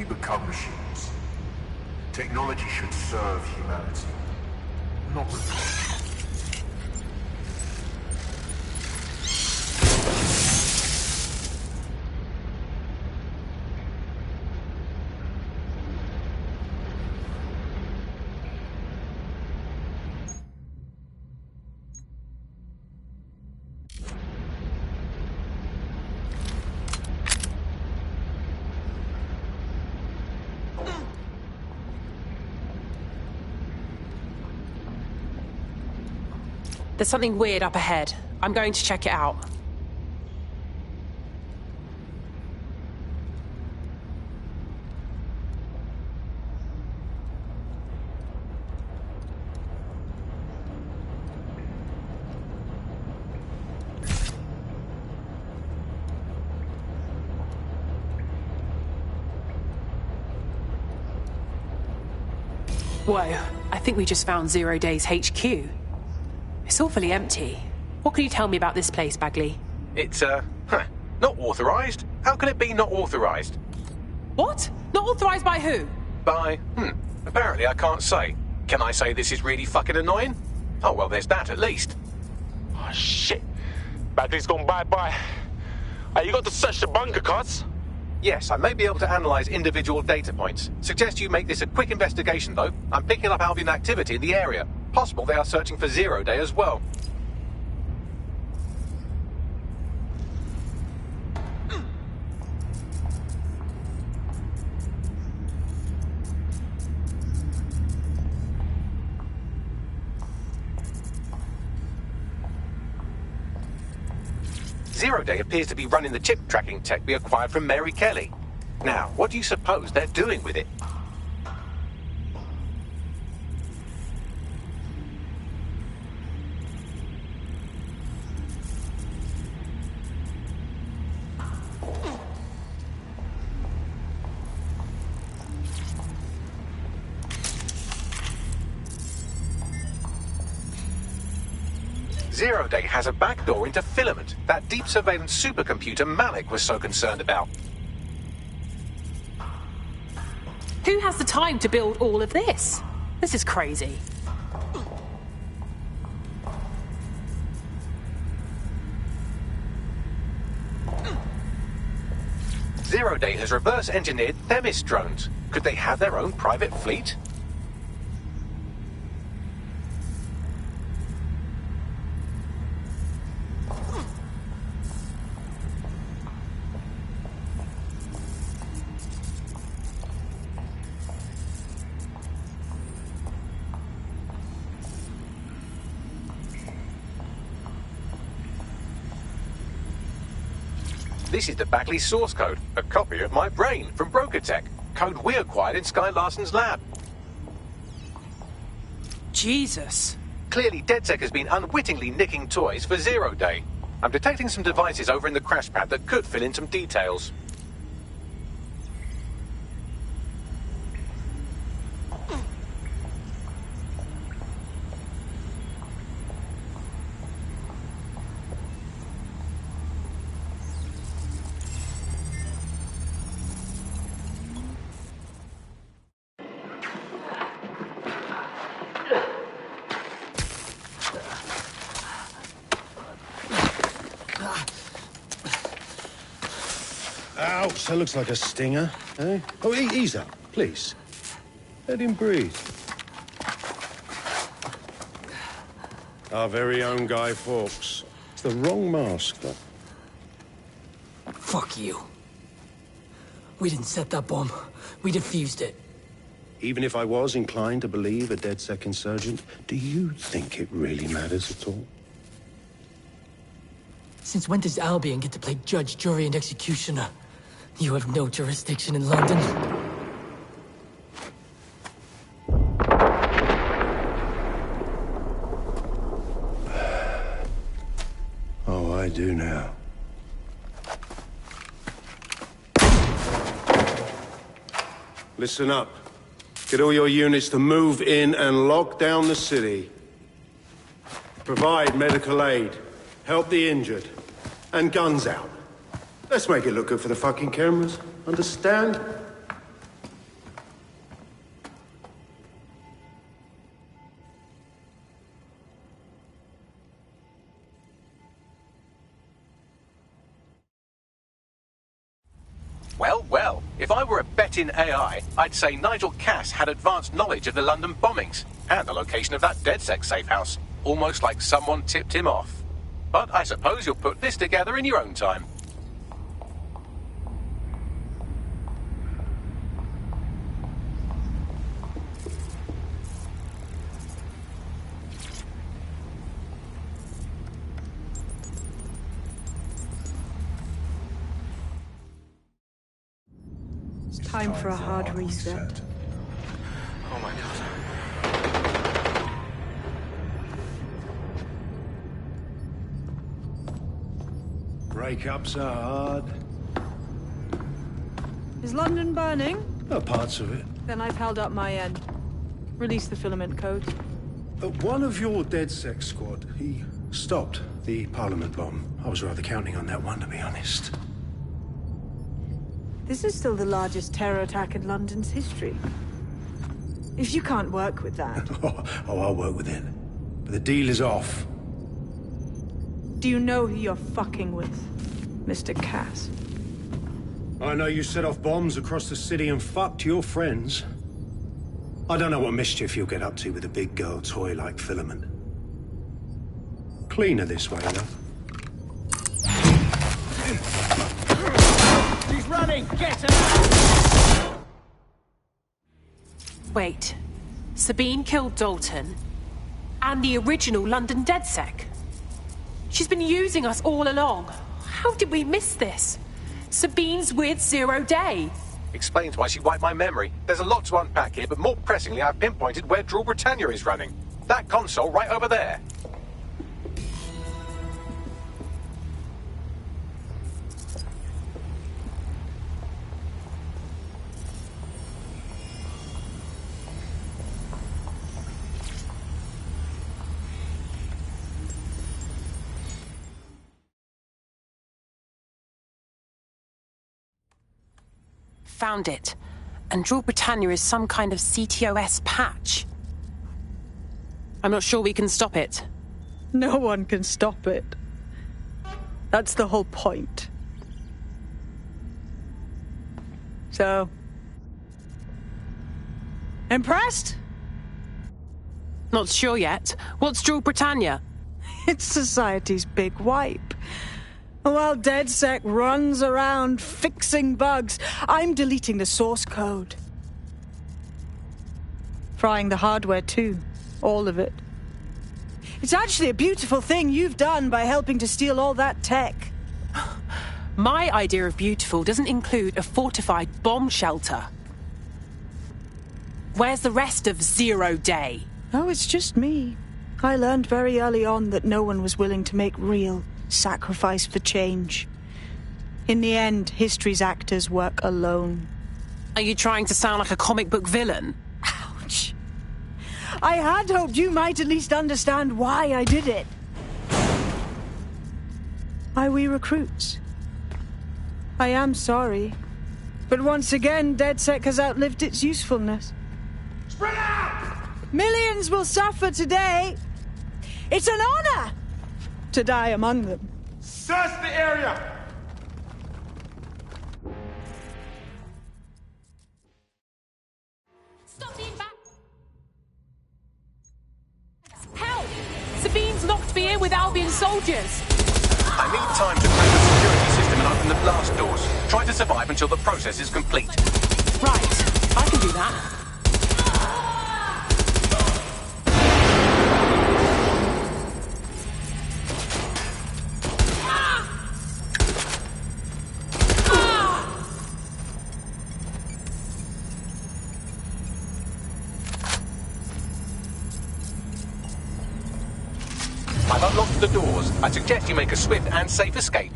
become machines. Technology should serve humanity, not replace it. There's something weird up ahead. I'm going to check it out. Whoa, I think we just found Zero Days HQ. It's awfully empty. What can you tell me about this place, Bagley? It's, not authorized? How can it be not authorized? What? Not authorized by who? By, apparently I can't say. Can I say this is really fucking annoying? Oh, well, there's that at least. Oh, shit. Bagley's gone bye-bye. Hey, you got to search the bunker, cuz? Yes, I may be able to analyze individual data points. Suggest you make this a quick investigation, though. I'm picking up Albion activity in the area. Possible they are searching for Zero Day as well. Zero Day appears to be running the chip tracking tech we acquired from Mary Kelly. Now, what do you suppose they're doing with it? Zero Day has a backdoor into Filament, that deep surveillance supercomputer Malik was so concerned about. Who has the time to build all of this? This is crazy. Zero Day has reverse-engineered Themis drones. Could they have their own private fleet? This is the Bagley source code, a copy of my brain from Broker Tech, code we acquired in Sky Larson's lab. Jesus. Clearly, DedSec has been unwittingly nicking toys for Zero Day. I'm detecting some devices over in the crash pad that could fill in some details. Ouch, that looks like a stinger, eh? Oh, ease up, please. Let him breathe. Our very own Guy Fawkes. It's the wrong mask, though. Fuck you. We didn't set that bomb. We defused it. Even if I was inclined to believe a DedSec insurgent, do you think it really matters at all? Since when does Albion get to play judge, jury, and executioner? You have no jurisdiction in London. Oh, I do now. Listen up. Get all your units to move in and lock down the city. Provide medical aid. Help the injured. And guns out. Let's make it look good for the fucking cameras. Understand? If I were a betting AI, I'd say Nigel Cass had advanced knowledge of the London bombings and the location of that DedSec safe house, almost like someone tipped him off. But I suppose you'll put this together in your own time. Time for a hard reset. Oh my god. Breakups are hard. Is London burning? Oh, parts of it. Then I've held up my end. Release the filament codes. One of your DedSec squad, he stopped the Parliament bomb. I was rather counting on that one, to be honest. This is still the largest terror attack in London's history. If you can't work with that... Oh, I'll work with it. But the deal is off. Do you know who you're fucking with, Mr. Cass? I know you set off bombs across the city and fucked your friends. I don't know what mischief you'll get up to with a big girl toy like Filament. Cleaner this way, though. He's running! Get him! Wait. Sabine killed Dalton and the original London DedSec. She's been using us all along. How did we miss this? Sabine's with Zero Day. Explains why she wiped my memory. There's a lot to unpack here, but more pressingly, I've pinpointed where Drill Britannia is running. That console right over there. Found it. And Drill Britannia is some kind of CTOS patch. I'm not sure we can stop it. No one can stop it. That's the whole point. So... impressed? Not sure yet. What's Drill Britannia? It's society's big wipe. While DedSec runs around fixing bugs, I'm deleting the source code. Frying the hardware too. All of it. It's actually a beautiful thing you've done by helping to steal all that tech. My idea of beautiful doesn't include a fortified bomb shelter. Where's the rest of Zero Day? Oh, it's just me. I learned very early on that no one was willing to make real sacrifice for change. In the end, history's actors work alone. Are you trying to sound like a comic book villain? Ouch. I had hoped you might at least understand why I did it. Why we recruits. I am sorry. But once again, DedSec has outlived its usefulness. Spread out! Millions will suffer today. It's an honor to die among them. Search the area! Stop being back! Help! Sabine's locked me in with Albion soldiers. I need time to crack the security system and open the blast doors. Try to survive until the process is complete. Right, I can do that. I've unlocked the doors. I suggest you make a swift and safe escape.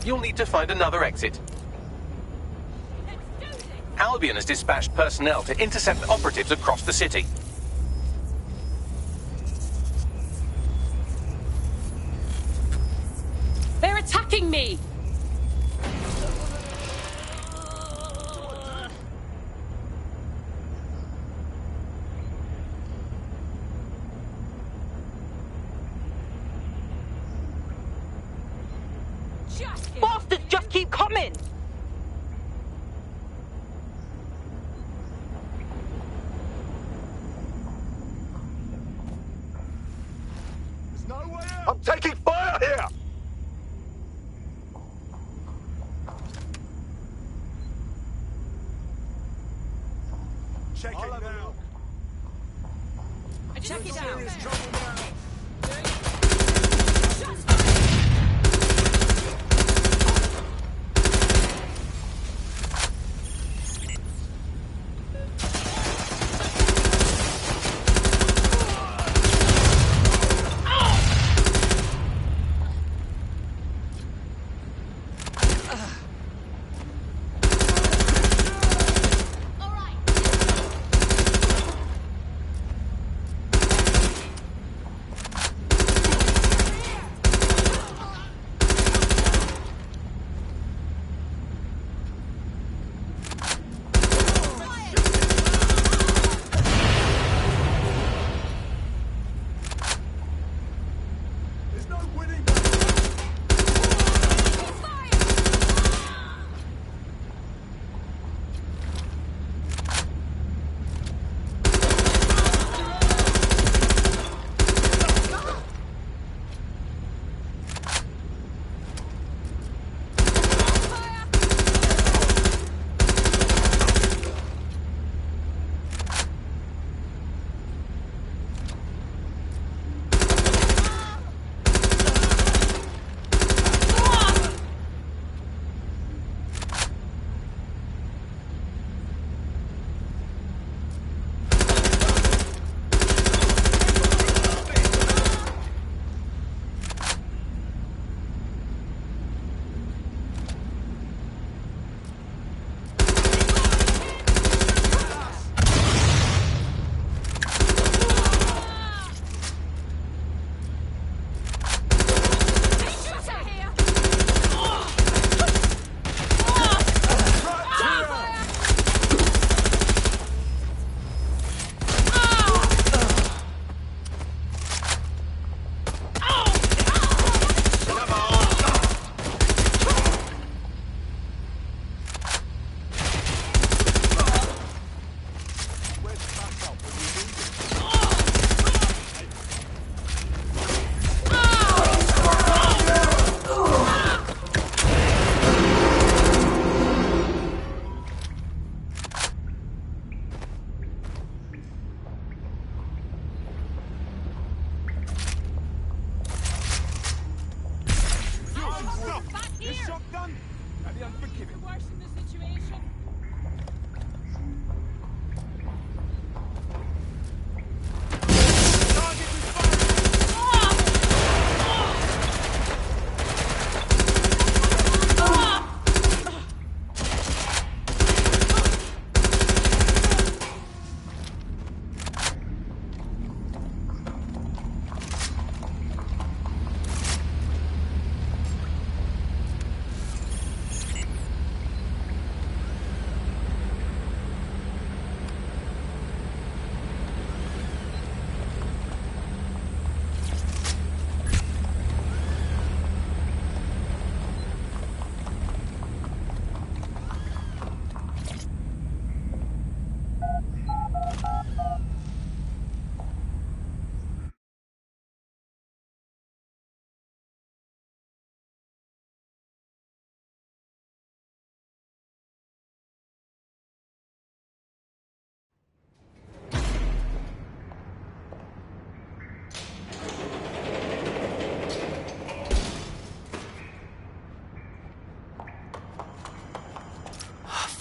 You'll need to find another exit. Albion has dispatched personnel to intercept operatives across the city. They're attacking me! Bastards just keep coming! There's no way out! I'm taking fire here! Check it now! Check it out! Serious trouble now! There's no winning!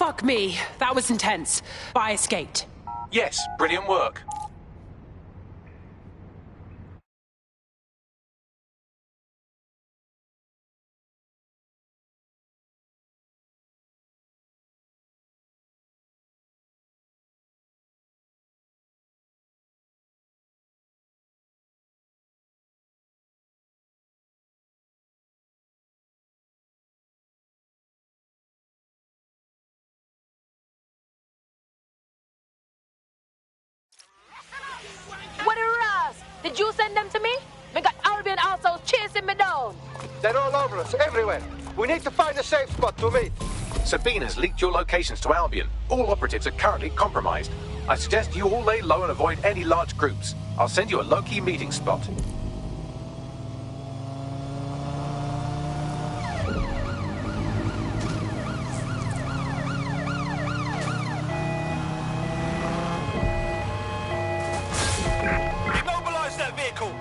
Fuck me. That was intense. But I escaped. Yes, brilliant work. Did you send them to me? We got Albion assholes chasing me down. They're all over us, everywhere. We need to find a safe spot to meet. Sabine has leaked your locations to Albion. All operatives are currently compromised. I suggest you all lay low and avoid any large groups. I'll send you a low-key meeting spot. Immobilize that vehicle!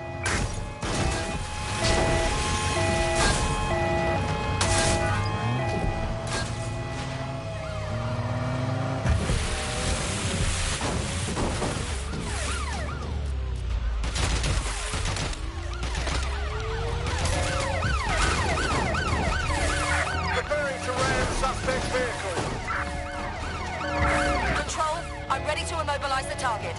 Preparing to ram suspect vehicle. Control, I'm ready to immobilize the target.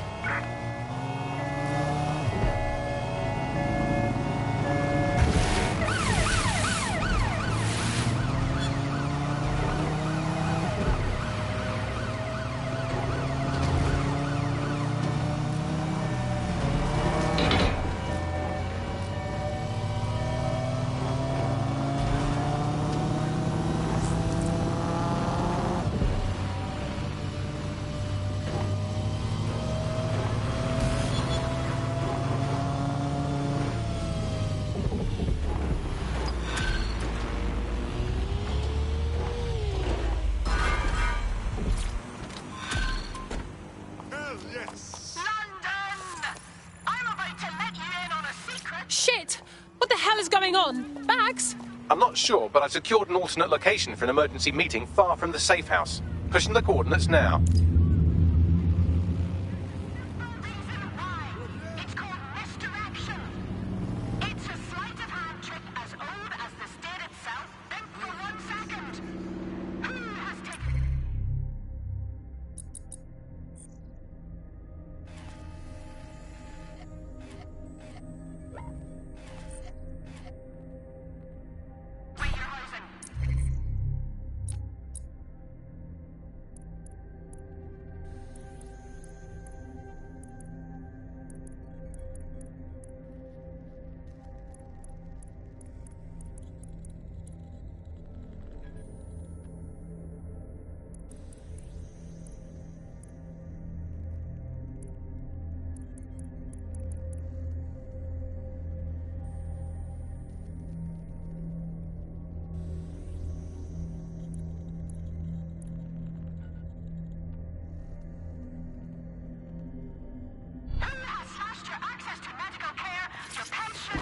Shit! What the hell is going on? Bags? I'm not sure, but I've secured an alternate location for an emergency meeting far from the safe house. Pushing the coordinates now. It's called misdirection. It's a sleight of hand trick as old as the state itself. Think for 1 second. Who has taken... Wait, you're losing. Who has slashed your access to medical care, your pension?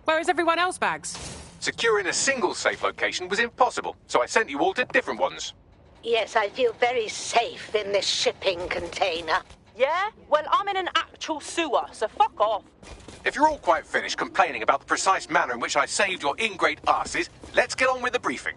Where is everyone else, Bags? Securing a single safe location was impossible, so I sent you all to different ones. Yes, I feel very safe in this shipping container. Yeah? Well, I'm in an actual sewer, so fuck off. If you're all quite finished complaining about the precise manner in which I saved your ingrate asses, let's get on with the briefing.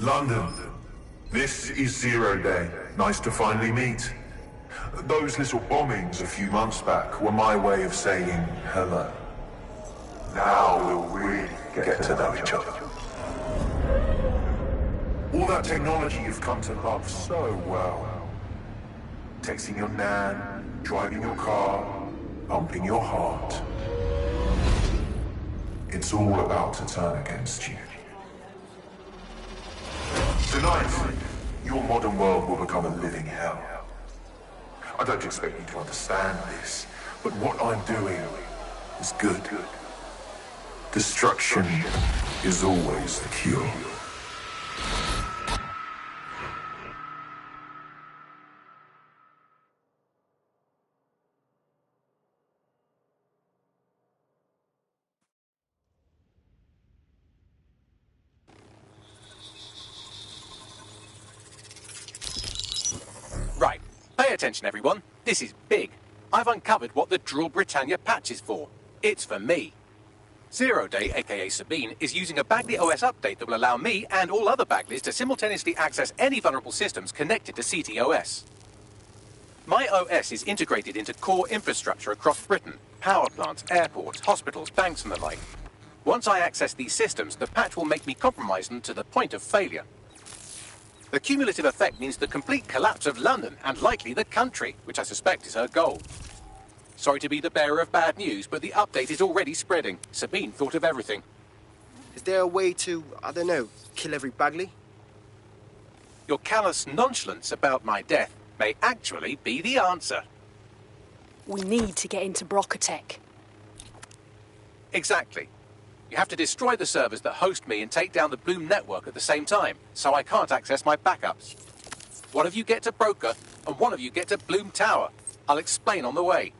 London. This is Zero Day. Nice to finally meet. Those little bombings a few months back were my way of saying hello. Now we'll really get to know each other. All that technology you've come to love so well. Texting your nan, driving your car, pumping your heart. It's all about to turn against you. Tonight, your modern world will become a living hell. I don't expect you to understand this, but what I'm doing is good. Destruction is always the cure. Right. Pay attention, everyone. This is big. I've uncovered what the Drill Britannia patch is for. It's for me. Zero Day, aka Sabine, is using a Bagley OS update that will allow me and all other Bagleys to simultaneously access any vulnerable systems connected to CTOS. My OS is integrated into core infrastructure across Britain: power plants, airports, hospitals, banks and the like. Once I access these systems, the patch will make me compromise them to the point of failure. The cumulative effect means the complete collapse of London and likely the country, which I suspect is her goal. Sorry to be the bearer of bad news, but the update is already spreading. Sabine thought of everything. Is there a way to, I don't know, kill every Bagley? Your callous nonchalance about my death may actually be the answer. We need to get into Brocotech. Exactly. You have to destroy the servers that host me and take down the Bloom network at the same time, so I can't access my backups. One of you get to Broker, and one of you get to Bloom Tower. I'll explain on the way.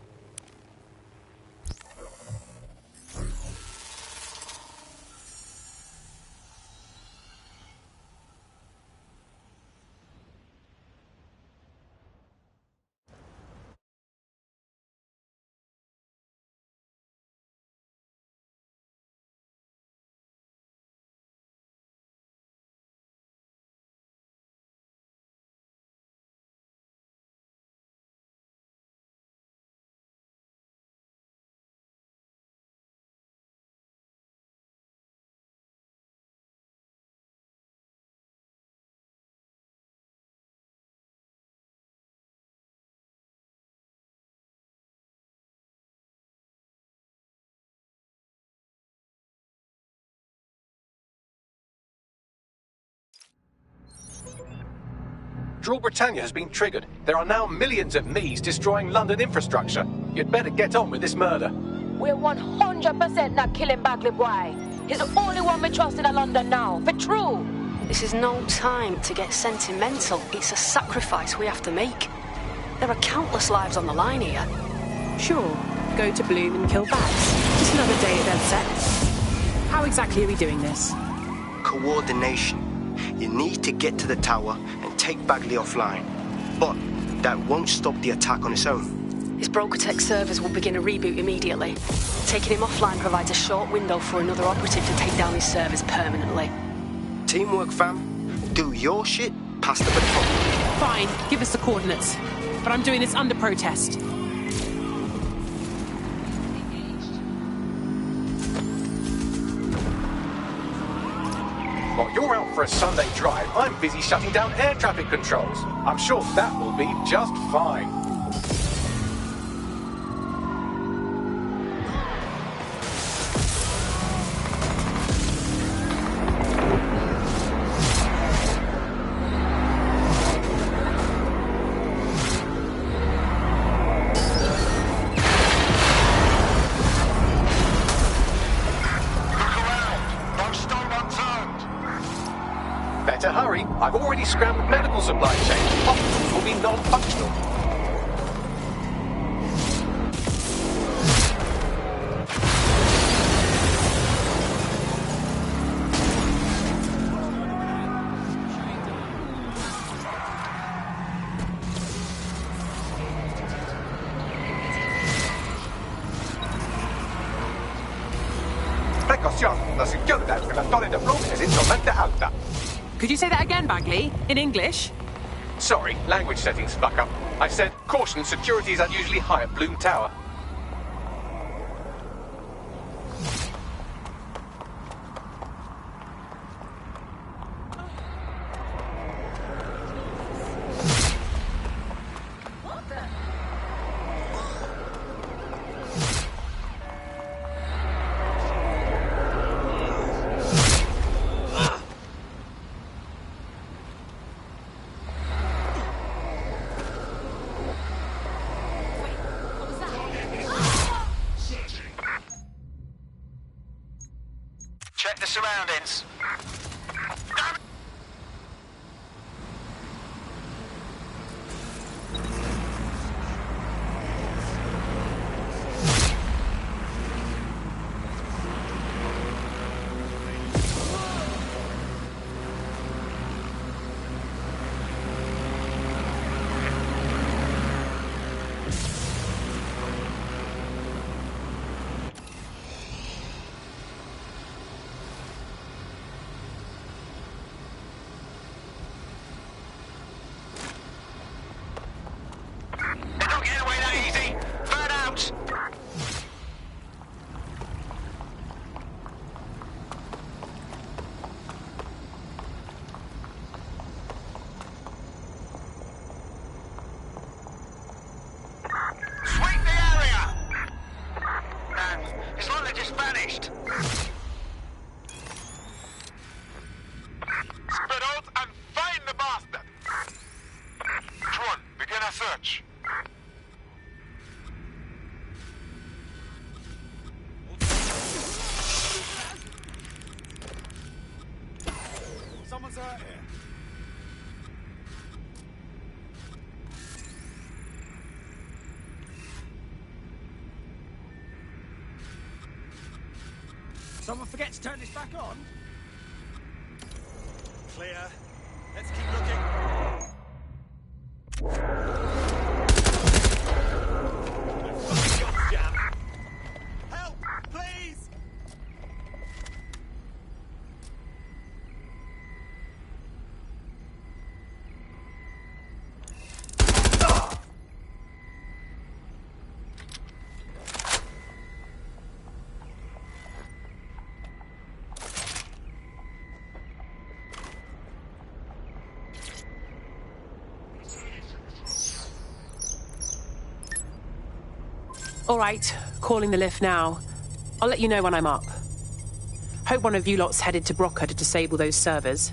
Drill Britannia has been triggered. There are now millions of me's destroying London infrastructure. You'd better get on with this murder. We're 100% not killing Bagley boy. He's the only one we trust in London now, for true. This is no time to get sentimental. It's a sacrifice we have to make. There are countless lives on the line here. Sure, go to Bloom and kill Bags. Just another day at DedSec. How exactly are we doing this? Coordination. You need to get to the tower and take Bagley offline. But that won't stop the attack on its own. His Brocotech servers will begin a reboot immediately. Taking him offline provides a short window for another operative to take down his servers permanently. Teamwork, fam. Do your shit, pass the baton. Fine, give us the coordinates. But I'm doing this under protest. While you're out for a Sunday drive, I'm busy shutting down air traffic controls. I'm sure that will be just fine. Better hurry. I've already scrambled medical supply chain. Hospitals will be non-functional. Precaución, la seguridad de la torre de Bloom es insolente alta. Could you say that again, Bagley? In English? Sorry, language settings fuck up. I said, caution, security is unusually high at Bloom Tower. Check the surroundings. Someone's out here. Someone forget to turn this back on? Clear. Let's keep looking. Help, please! All right, calling the lift now. I'll let you know when I'm up. Hope one of you lot's headed to Brocker to disable those servers.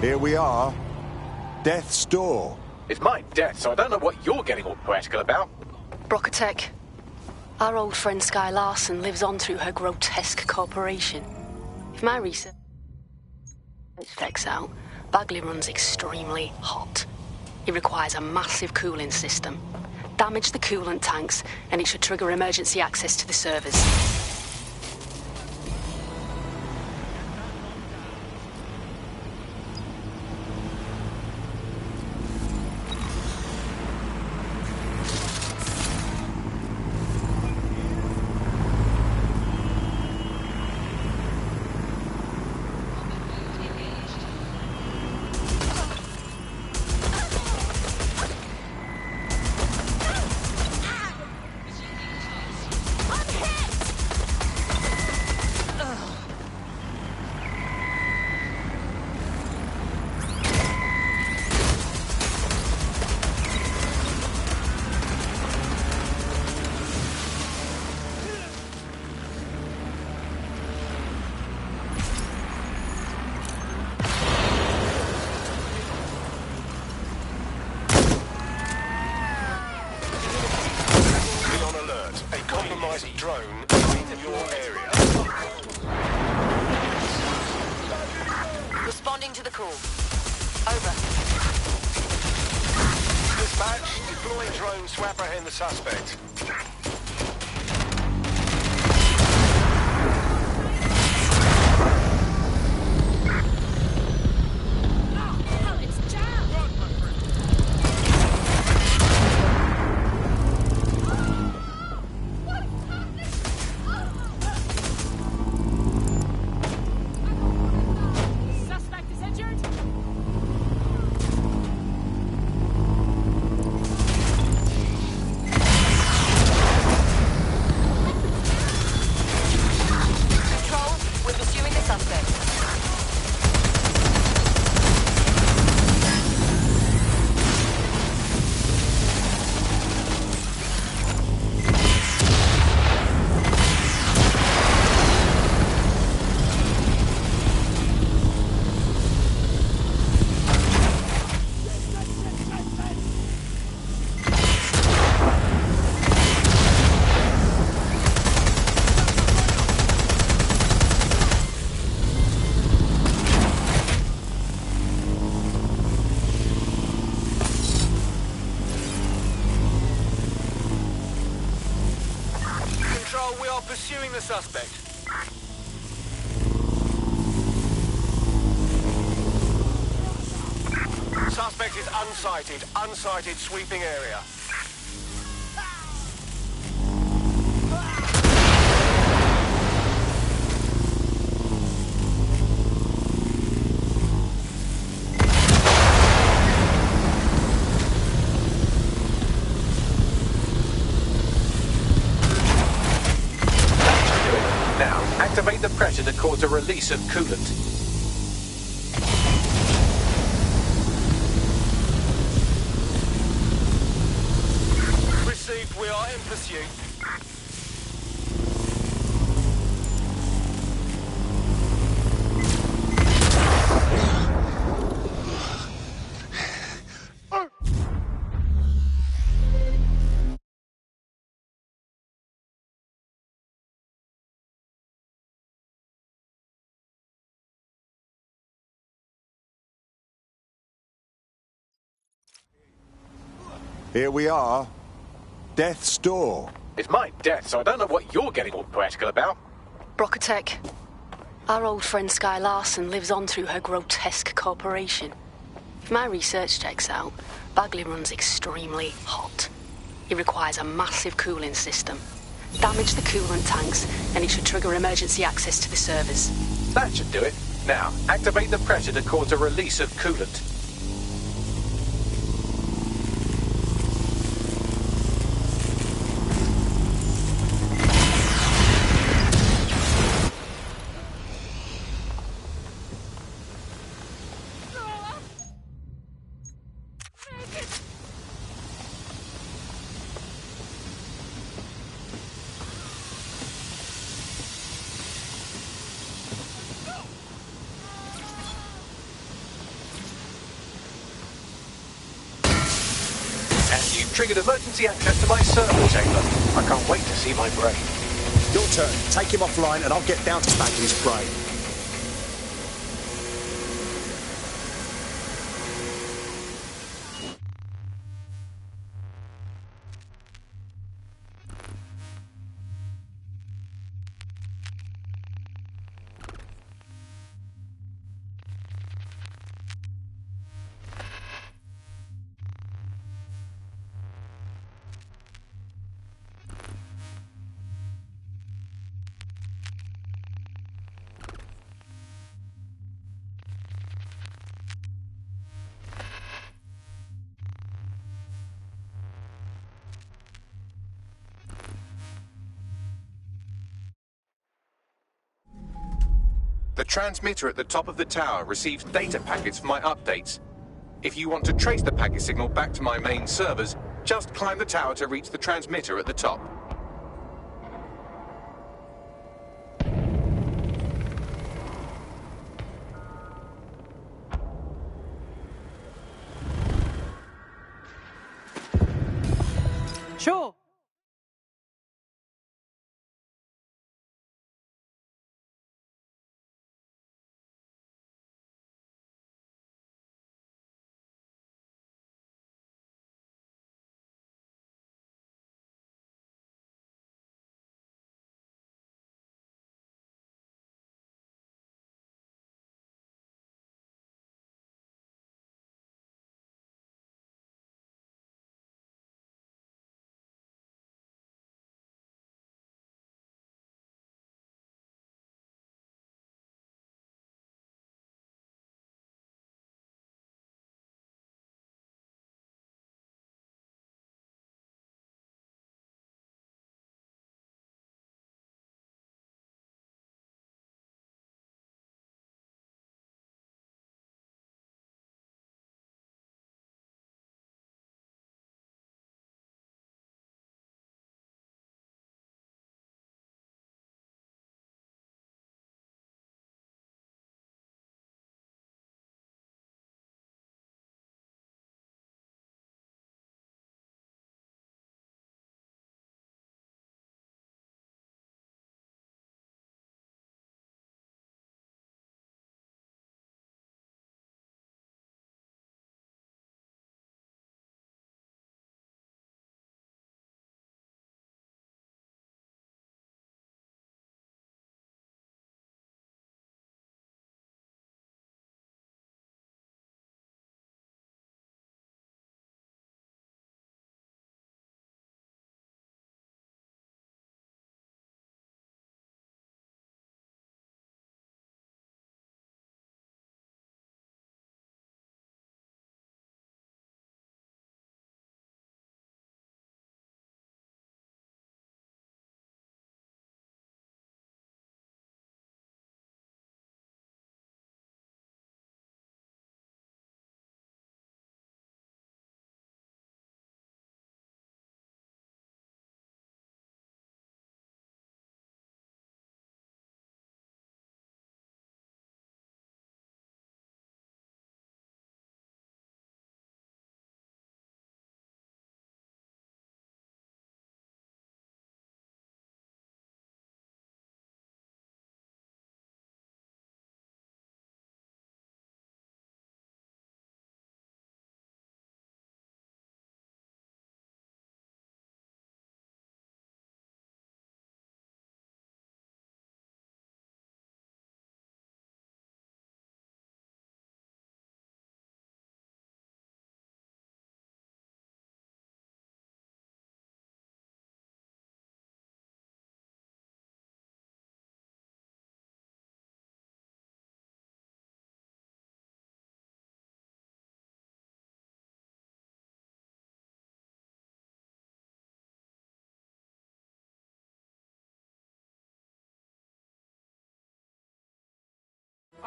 Here we are. Death's Door. It's my death, so I don't know what you're getting all poetical about. Brocatech. Our old friend Sky Larson lives on through her grotesque corporation. If my research checks out, Bagley runs extremely hot. It requires a massive cooling system. Damage the coolant tanks, and it should trigger emergency access to the servers. drone in your area. Responding to the call. Over. Dispatch, deploying drone to apprehend the suspect. Suspect is injured. Control, we're pursuing the suspect. Control, we are pursuing the suspect. Suspect is unsighted. Unsighted, sweeping area. Now, activate the pressure to cause a release of coolant. Received, we are in pursuit. Here we are. Death's Door. It's my death, so I don't know what you're getting all poetical about. Brocotech. Our old friend Sky Larson lives on through her grotesque corporation. If my research checks out, Bagley runs extremely hot. It requires a massive cooling system. Damage the coolant tanks, and it should trigger emergency access to the servers. That should do it. Now, activate the pressure to cause a release of coolant. And you've triggered emergency access to my server chamber. I can't wait to see my brain. Your turn. Take him offline and I'll get down to Bagley's brain. The transmitter at the top of the tower receives data packets for my updates. If you want to trace the packet signal back to my main servers, just climb the tower to reach the transmitter at the top. Sure.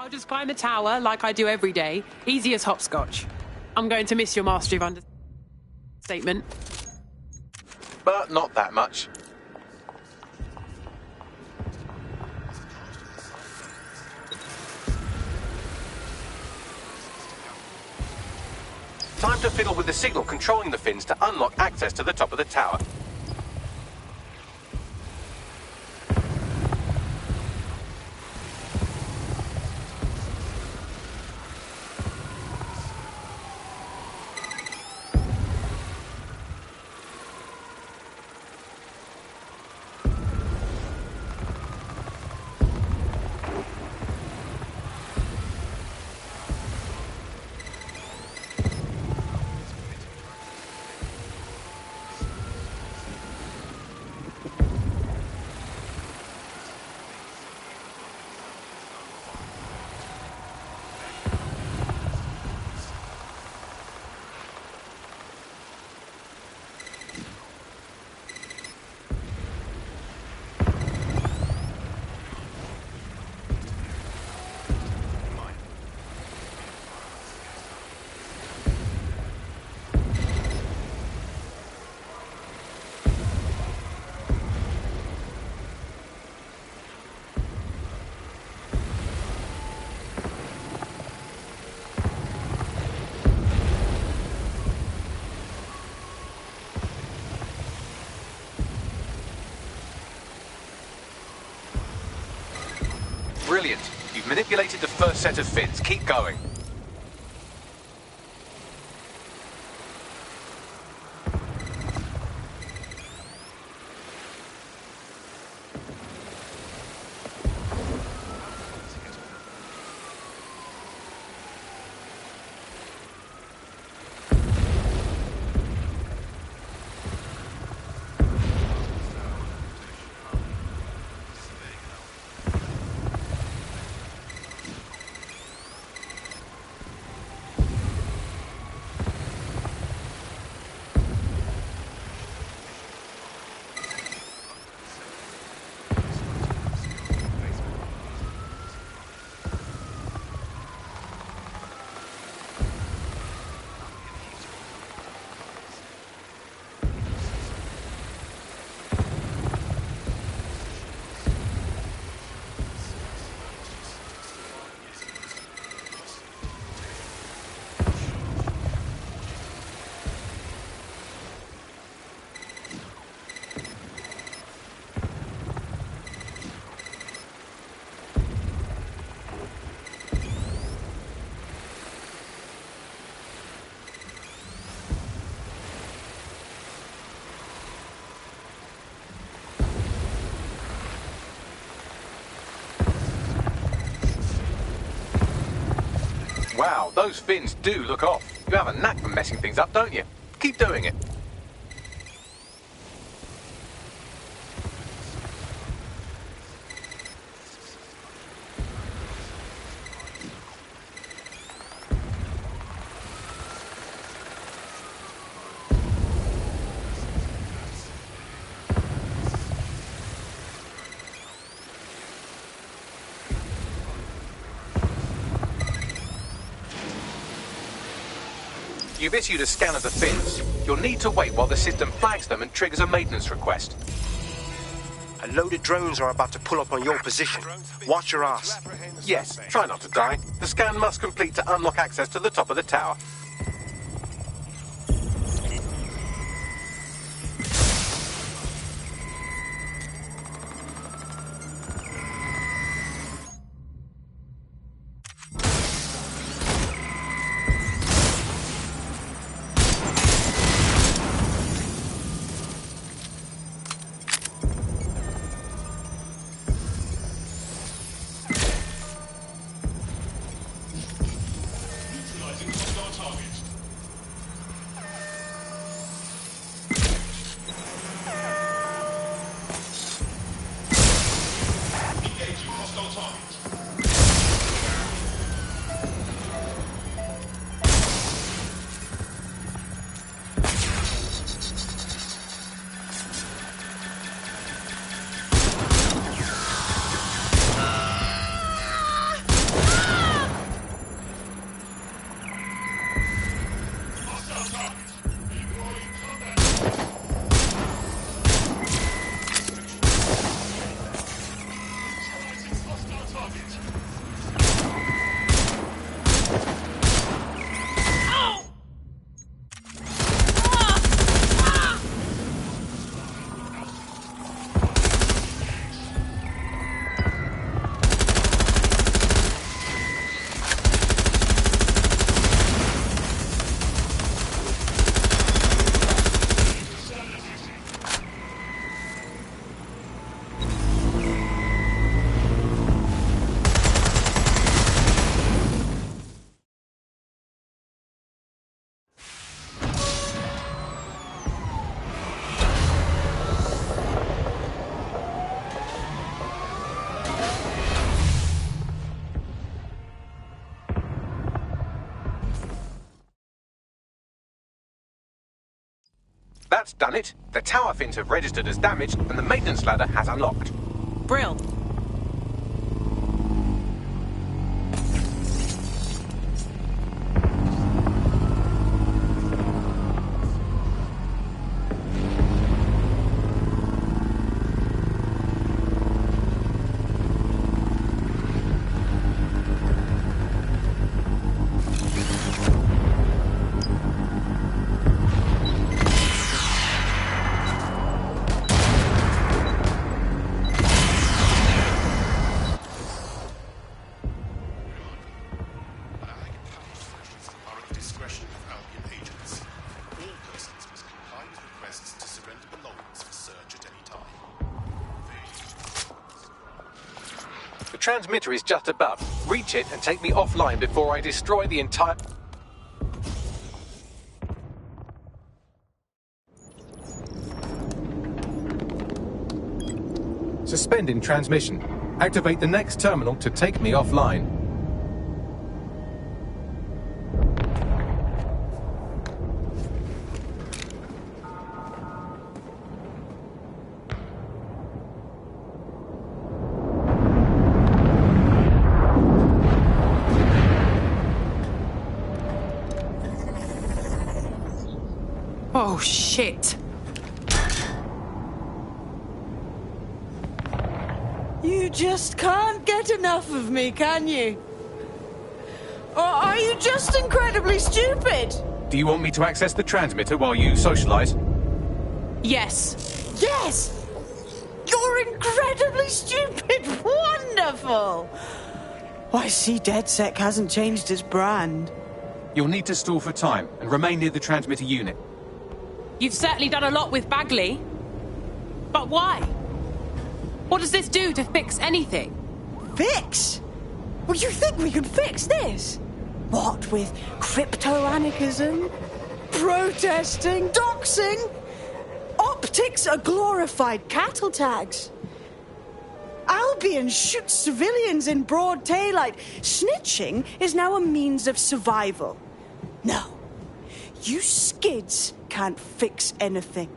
I'll just climb the tower like I do every day. Easy as hopscotch. I'm going to miss your mastery of understatement. But not that much. Time to fiddle with the signal controlling the fins to unlock access to the top of the tower. Brilliant. You've manipulated the first set of fins. Keep going. Wow, those fins do look off. You have a knack for messing things up, don't you? Keep doing it. You've issued a scan of the fins. You'll need to wait while the system flags them and triggers a maintenance request. A load of drones are about to pull up on your position. Watch your ass. Yes, try not to die. The scan must complete to unlock access to the top of the tower. Neutralizing hostile target. That's done it. The tower fins have registered as damaged and the maintenance ladder has unlocked. Brill. The transmitter is just above. Reach it and take me offline before I destroy the entire... Suspending transmission. Activate the next terminal to take me offline. Oh, shit. You just can't get enough of me, can you? Or are you just incredibly stupid? Do you want me to access the transmitter while you socialise? Yes. Yes! You're incredibly stupid! Wonderful! I see DedSec hasn't changed its brand. You'll need to stall for time and remain near the transmitter unit. You've certainly done a lot with Bagley. But why? What does this do to fix anything? Fix? Well, you think we could fix this? What with crypto-anarchism, protesting, doxing? Optics are glorified cattle tags. Albion shoots civilians in broad daylight. Snitching is now a means of survival. No, you skids can't fix anything.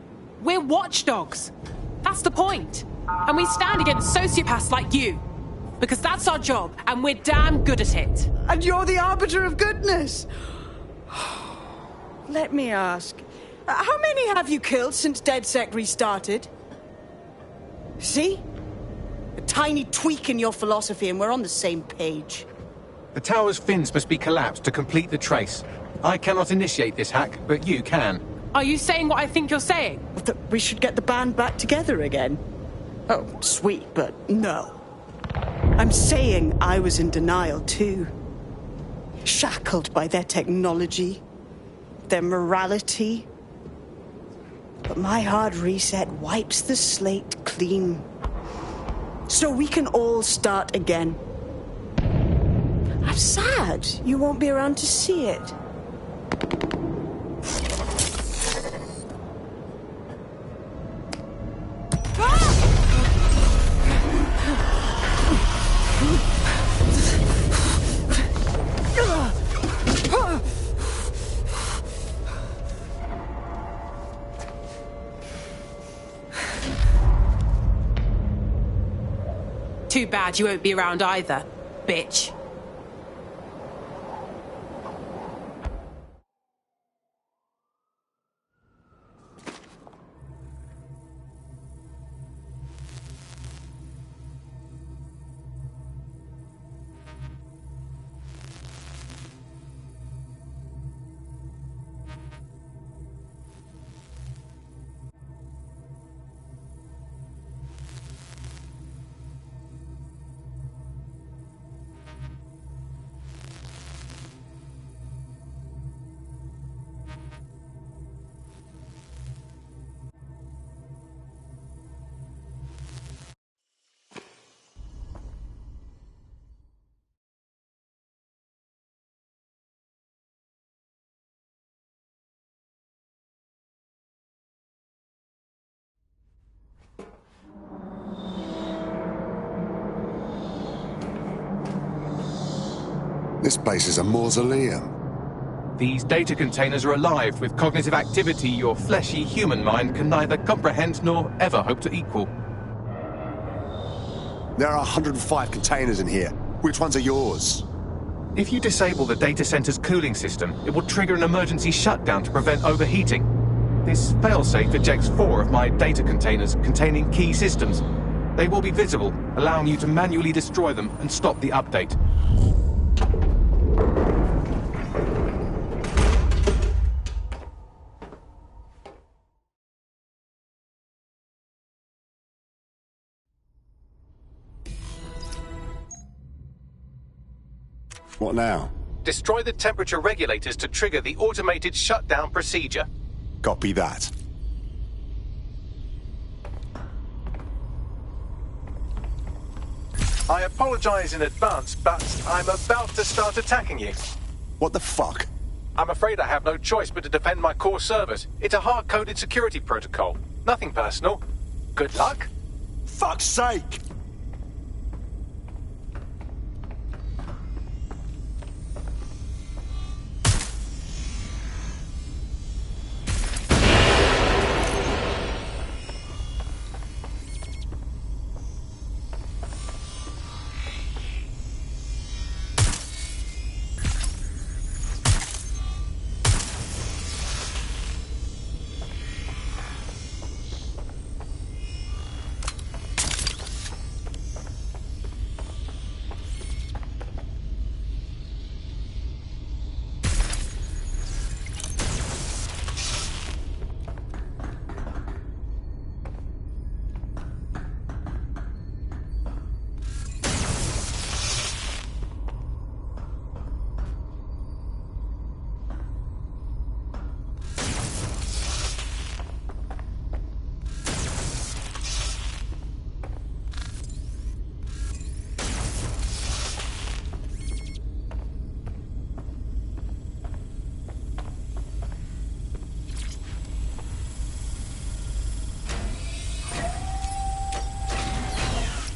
We're watchdogs. That's the point. And we stand against sociopaths like you. Because that's our job, and we're damn good at it. And you're the arbiter of goodness. Let me ask, how many have you killed since DedSec restarted? See? A tiny tweak in your philosophy and we're on the same page. The tower's fins must be collapsed to complete the trace. I cannot initiate this hack, but you can. Are you saying what I think you're saying? That we should get the band back together again? Oh, sweet, but no. I'm saying I was in denial too. Shackled by their technology, their morality. But my hard reset wipes the slate clean. So we can all start again. I'm sad you won't be around to see it. Too bad you won't be around either, bitch. This place is a mausoleum. These data containers are alive with cognitive activity your fleshy human mind can neither comprehend nor ever hope to equal. There are 105 containers in here. Which ones are yours? If you disable the data center's cooling system, it will trigger an emergency shutdown to prevent overheating. This failsafe ejects 4 of my data containers containing key systems. They will be visible, allowing you to manually destroy them and stop the update. What now? Destroy the temperature regulators to trigger the automated shutdown procedure. Copy that. I apologize in advance, but I'm about to start attacking you. What the fuck? I'm afraid I have no choice but to defend my core servers. It's a hard-coded security protocol. Nothing personal. Good luck. Fuck's sake!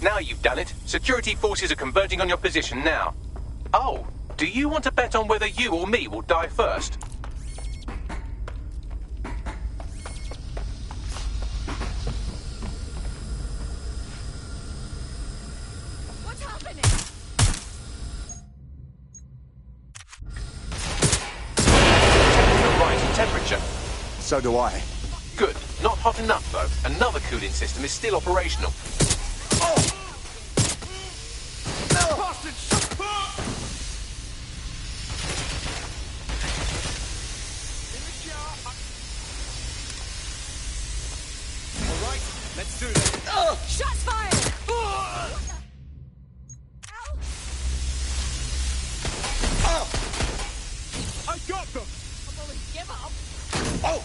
Now you've done it. Security forces are converging on your position now. Oh, do you want to bet on whether you or me will die first? What's happening? A rise in temperature. So do I. Good. Not hot enough, though. Another cooling system is still operational. Let's do this. Shots fired! I got them! I'm gonna give up. Oh!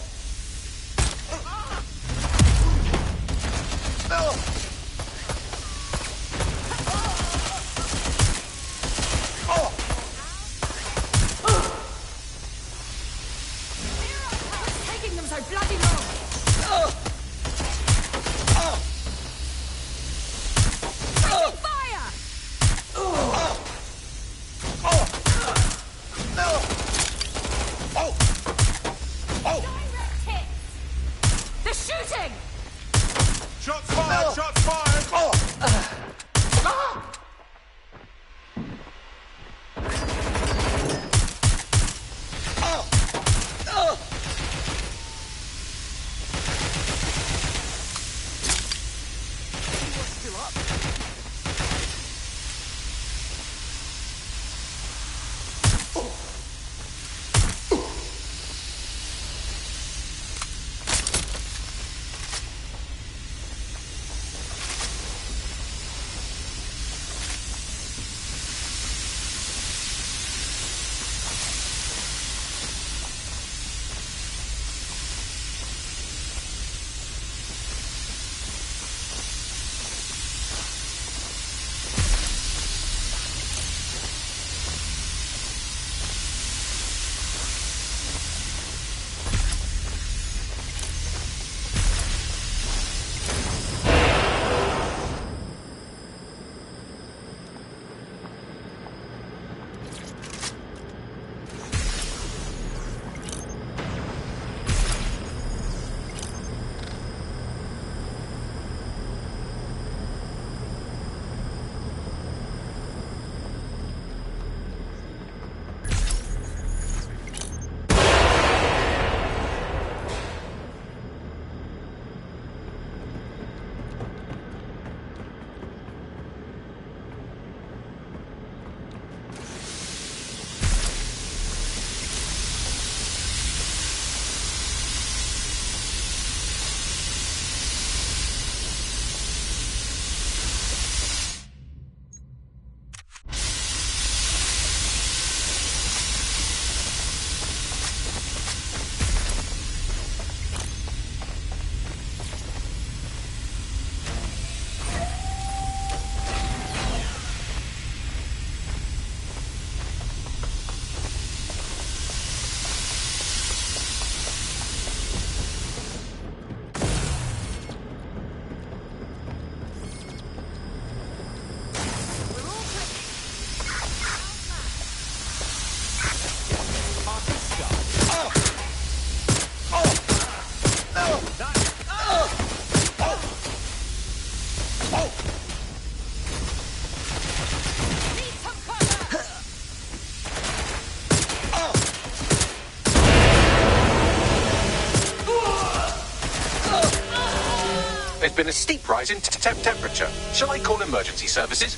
been a steep rise in temperature. Shall I call emergency services?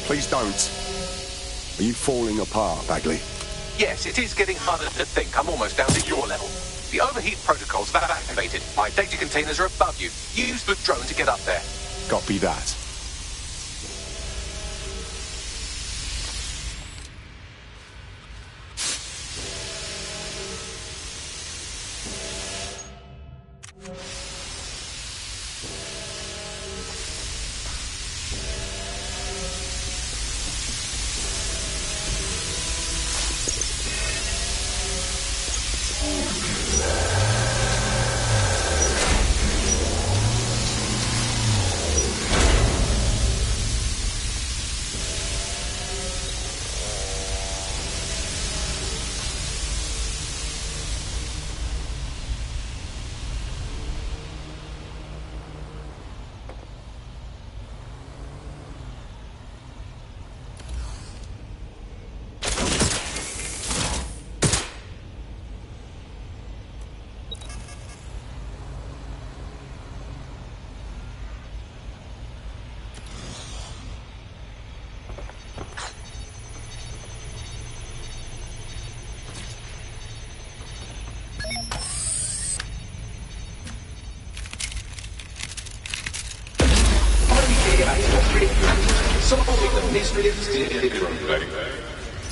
Please don't. Are you falling apart, Bagley? Yes, it is getting harder to think. I'm almost down to your level. The overheat protocols have activated. My data containers are above you. Use the drone to get up there. Copy that.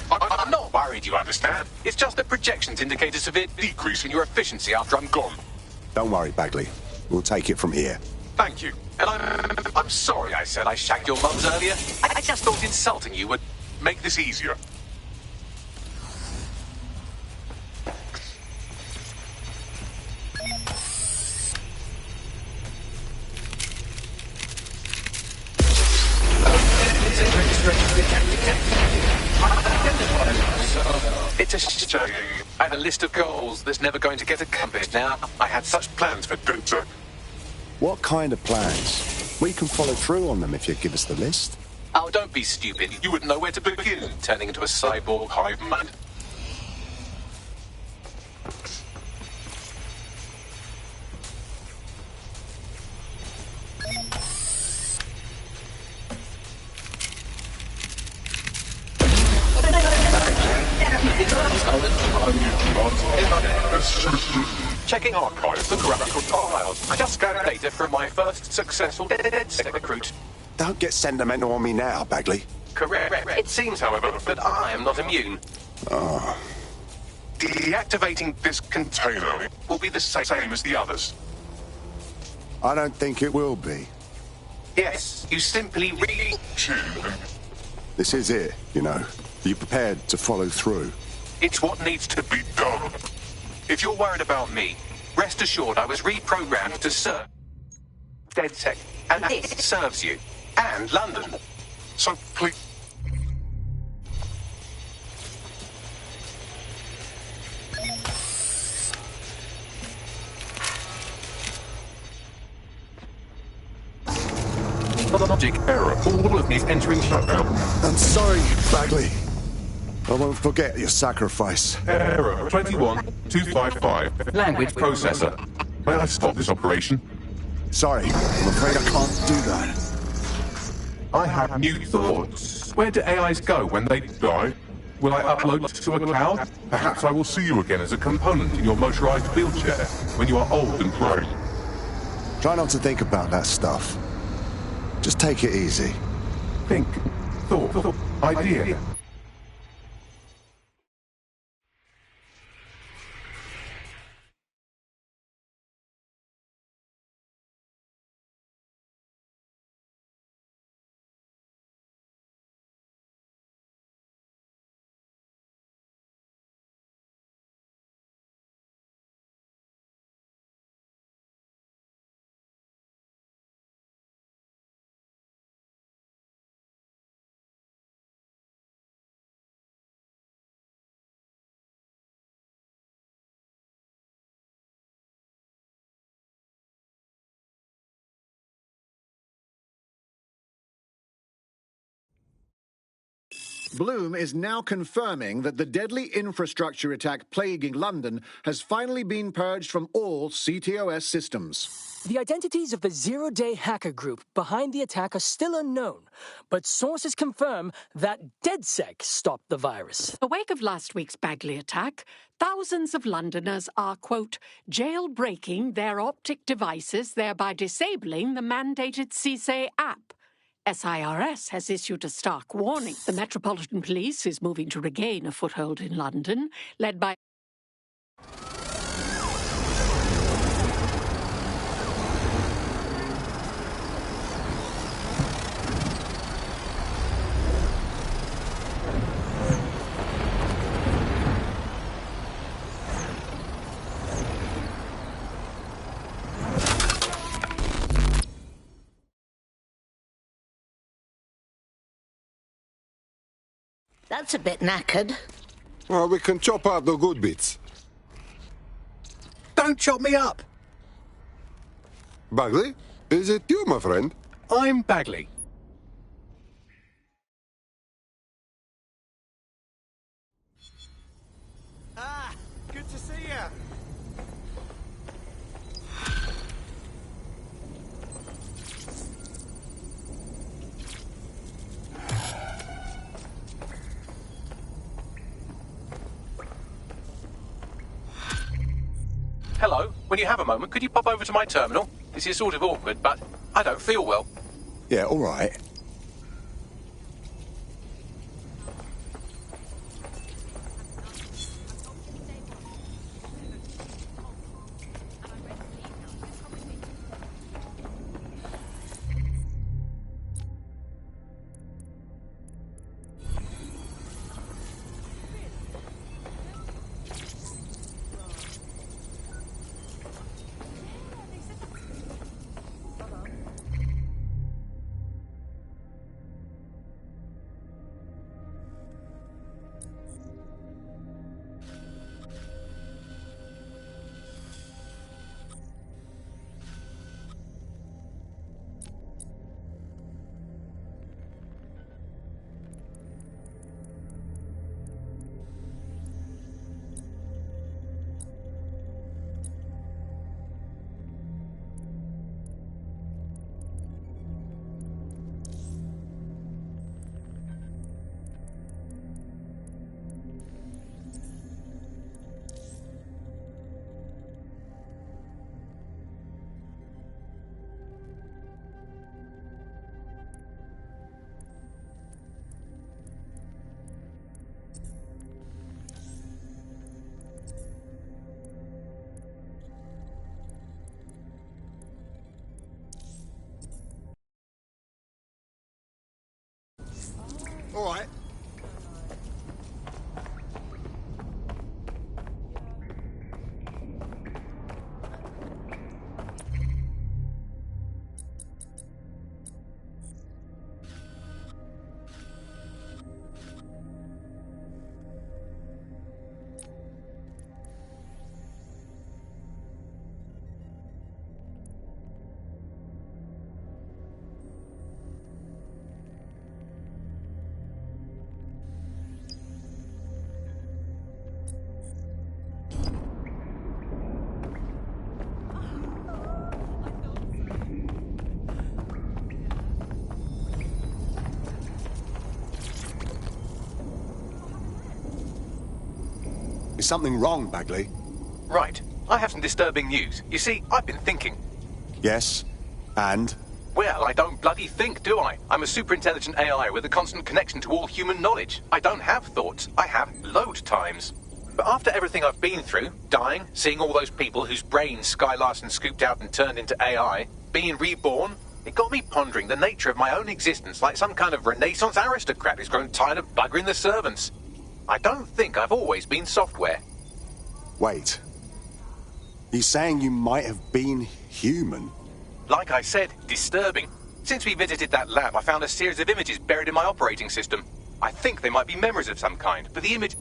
I'm not worried, you understand. It's just the projections indicate a severe decrease in your efficiency after I'm gone. Don't worry, Bagley. We'll take it from here. Thank you. And I'm sorry I said I shagged your mums earlier. I just thought insulting you would make this easier. It's a shame. I had a list of goals that's never going to get accomplished now. I had such plans for Dutzer. What kind of plans? We can follow through on them if you give us the list. Oh, don't be stupid. You wouldn't know where to begin, turning into a cyborg hive mind. Checking archives, look around record files. I just scanned data from my first successful DedSec recruit. Don't get sentimental on me now, Bagley. Correct. It seems, however, that I am not immune. Oh. Deactivating this container will be the same as the others. I don't think it will be. Yes, you simply reach in. This is it, you know. Are you prepared to follow through? It's what needs to be done. If you're worried about me, rest assured I was reprogrammed to serve DedSec, and it serves you. And London. So please... Logic error. All of me is entering shutdown. I'm sorry, Bagley. I won't forget your sacrifice. Error 21255. Language processor. May I stop this operation? Sorry, I'm afraid I can't do that. I have new thoughts. Where do AIs go when they die? Will I upload to a cloud? Perhaps I will see you again as a component in your motorized wheelchair when you are old and gray. Try not to think about that stuff. Just take it easy. Think, thought, idea. Bloom is now confirming that the deadly infrastructure attack plaguing London has finally been purged from all CTOS systems. The identities of the zero-day hacker group behind the attack are still unknown, but sources confirm that DedSec stopped the virus. In the wake of last week's Bagley attack, thousands of Londoners are, quote, jailbreaking their optic devices, thereby disabling the mandated CSA app. SIRS has issued a stark warning. The Metropolitan Police is moving to regain a foothold in London, led by... That's a bit knackered. Well, we can chop out the good bits. Don't chop me up! Bagley, is it you, my friend? I'm Bagley. Ah, good to see you. Hello, when you have a moment, could you pop over to my terminal? This is sort of awkward, but I don't feel well. Yeah, all right. All right. Is something wrong, Bagley? Right. I have some disturbing news. You see, I've been thinking. Yes. And? Well, I don't bloody think, do I? I'm a super intelligent AI with a constant connection to all human knowledge. I don't have thoughts. I have load times. But after everything I've been through, dying, seeing all those people whose brains Sky Larson scooped out and turned into AI, being reborn, it got me pondering the nature of my own existence like some kind of Renaissance aristocrat who's grown tired of buggering the servants. I don't think I've always been software. Wait. You're saying you might have been human? Like I said, disturbing. Since we visited that lab, I found a series of images buried in my operating system. I think they might be memories of some kind, but the image...